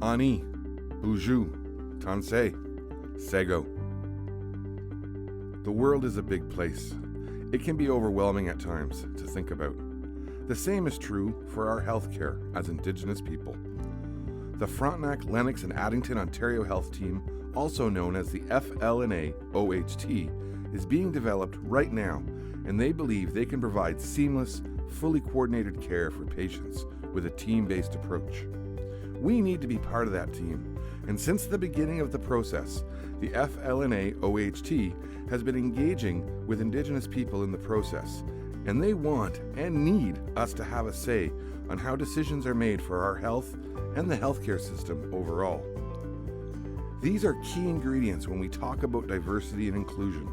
Ani, Buju, Tansei, Sego. The world is a big place. It can be overwhelming at times to think about. The same is true for our healthcare as Indigenous people. The Frontenac, Lennox, and Addington, Ontario Health Team, also known as the FLNA OHT, is being developed right now, and they believe they can provide seamless, fully coordinated care for patients with a team-based approach. We need to be part of that team, and since the beginning of the process, the FLNA OHT has been engaging with Indigenous people in the process, and they want and need us to have a say on how decisions are made for our health and the healthcare system overall. These are key ingredients when we talk about diversity and inclusion.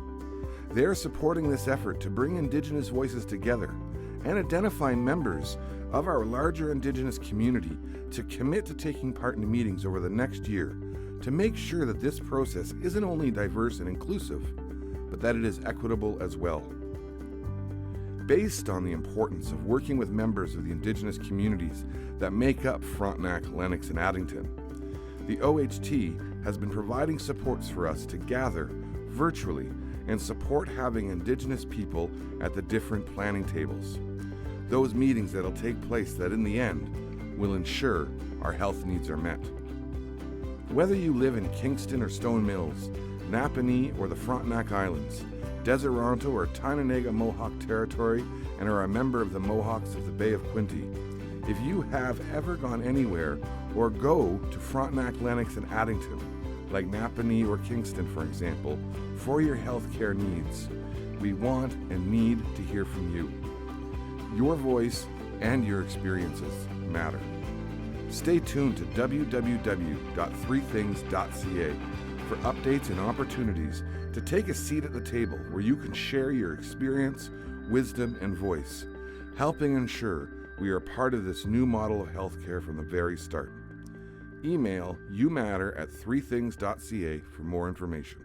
They are supporting this effort to bring Indigenous voices together and identifying members of our larger Indigenous community to commit to taking part in meetings over the next year to make sure that this process isn't only diverse and inclusive, but that it is equitable as well. Based on the importance of working with members of the Indigenous communities that make up Frontenac, Lennox, and Addington, the OHT has been providing supports for us to gather virtually and support having Indigenous people at the different planning tables. Those meetings that'll take place that in the end will ensure our health needs are met. Whether you live in Kingston or Stone Mills, Napanee or the Frontenac Islands, Deseronto or Tyonega Mohawk Territory, and are a member of the Mohawks of the Bay of Quinte, if you have ever gone anywhere or go to Frontenac, Lennox, and Addington, like Napanee or Kingston, for example, for your healthcare needs, we want and need to hear from you. Your voice and your experiences matter. Stay tuned to www.threethings.ca for updates and opportunities to take a seat at the table where you can share your experience, wisdom, and voice, helping ensure we are part of this new model of healthcare from the very start. Email youmatter@threethings.ca for more information.